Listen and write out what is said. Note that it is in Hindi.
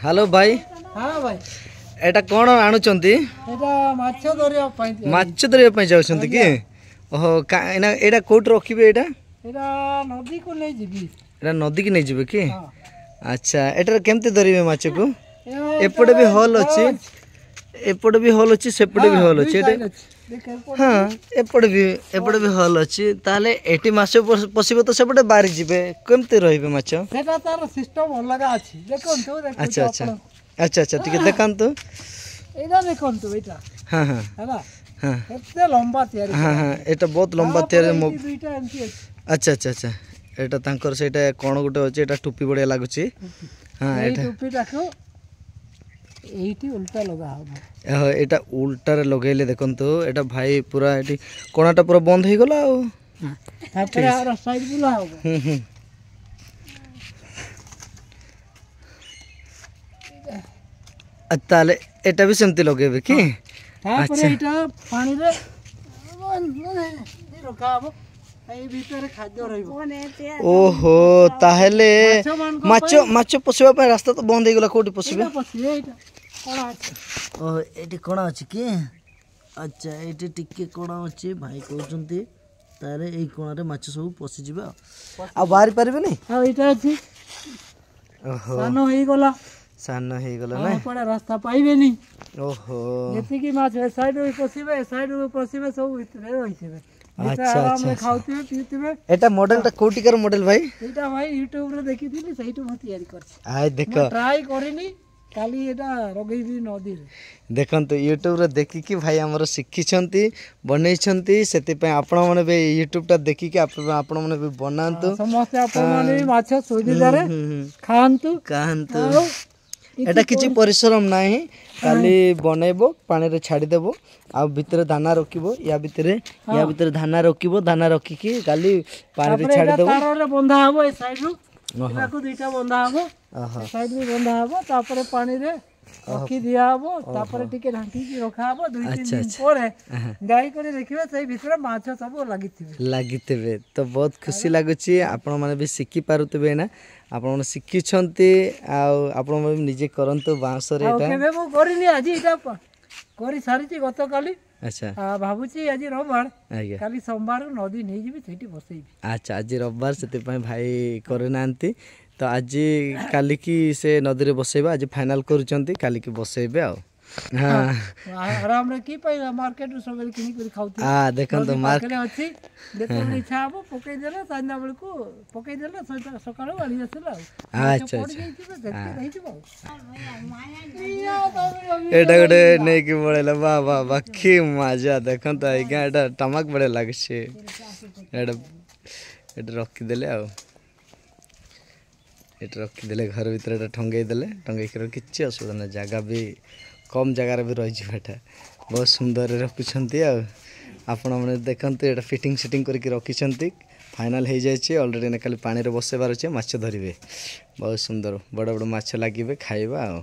हेलो भाई। हाँ भाई एटा कौन आणुचंती? एटा माछ धरिया पाई माछ धरिया पाई जाउछंती कि? ओहो एटा कोट रखिबे एटा? एटा नदी को नै जिबी। एटा नदी की नै जिबे कि? हां। अच्छा एटा केमते धरिबे माछ को? एपटे भी हॉल अछि। एपटे भी हॉल अछि सेपटे भी हॉल अछि। एटा हाँ एपटे भी हॉल अछि। ताले एटी माछ पसिबो तो सेपटे बारी जिबे केमते रहिबे माछ? सेटा तार सिस्टम अलग अछि। देखंतु अच्छा अच्छा अच्छा अच्छा ठीक है देखंतु। एटा देखंतु एटा। हां हां हैला हां एते लंबा तयारी। हां हां एटा बहुत लंबा तयारी। दुईटा एमटी अछि। अच्छा अच्छा अच्छा एटा तांकर सेटा कोन गुटे अछि एटा टोपी बढिया लागुची। हां एटा टोपी राखो एठी उल्टा लगा हो। एटा उल्टा रे लगेले देखंतु एटा भाई पूरा एठी कोणाटा पूरा बंद हे गला ओ। तापर आर साइड बुला हो। ताले एटा भी सेमती लगेबे कि? तापर एटा पानी रे रखाबो एई भीतर खाद्य रहइबो। ओहो ताहेले माछ पसिबा पे रास्ता तो बंद हे गला कोठी पसिबे? एटा कोना अछि। ओ एटी कोना अछि कि? अच्छा एटी टिके कोना अछि भाई कहउचंती तारे एई कोना रे माछ सब पसि जिबे आ बाहर परबे नै? हां एटा अछि। ओहो सानो हे गला। सानो हे गला नै? पड़ा रास्ता पाइबे नी। ओहो जति की माछ साइड में पसिबे सब इतरे रहितबे। अच्छा आराम में खाउतबे पीउतबे। एटा मॉडल टा कोटी कर मॉडल भाई? एटा भाई YouTube रे देखिथिली सहीटु म तयारी करछि। आय देखो ट्राई करिनी काली एटा रगेबी नदी रे। देखंतु YouTube रे देखि कि भाई हमर सिखि छंती बनै छंती सेति पे आपण माने भी YouTube टा देखि कि आपण माने भी बनांतु। समस्त आपण माने भी माछ सुविधा रे खांतु। एटा किछि परिश्रम नाही खाली बनेबो पानी रे छाडी देबो आ भितरे दाना रखिबो या भितरे दाना रखिबो दाना रखि कि खाली पानी रे छाडी देबो। तार रे बंधा हबो ए साइड नु एटा को दुईटा बंधा हबो साइड नु बंधा हबो तापर पानी रे रखि दिया हबो तापर टिके ढांकी कि रखा हबो 2-3 दिन परे गाई करे देखिबे सही भितरे माछ सब लागिथिबे तो बहुत खुशी लागुची आपण माने भी सिखि पारुतबे ना आपण माने सिखि छंती आ आपण माने निजे करंतु बांस रे एटा केबे मो करिनी आजी एटा करी सारिची गत काली। अच्छा भाबुची आज रविवार काली सोमवार नदी नहीं जीबी सेठी बसैबी। अच्छा आज रविवार सेते पय भाई करे नांती तो आज काली की से नदी रे बसैबा आज फाइनल करूचंती काली की बसैबे आ हां आराम रे की पय मार्केट रे सबेल किनी करी खाउती। हां देखंतो मार्केट अछि देखो इच्छा हबो पकई देले सान्ना बेल को पकई देले सकाळो आनी आसला। अच्छा एटा गडे नै कि बळेला वाह वाह बाकी मजा देखंतो आइगा एटा टमाक बडे लागछे एटा रखि देले आ एटा रखि देले घर भीतर एटा ठंगई देले ठंगई कर किछि असुविधा ना जगह भी कम जगह रे भी रहि जिबाटा बहुत सुंदर रखुछंती आ आपण माने देखंतु एटा फिटिंग सेटिंग करके रखिछंती फाइनल हो जाए ऑलरेडी ना खाली पानी रे बसेबार अछि माछ धरिबे बहुत सुंदर बड़ बड़ माछ लागिबे खाइबा आ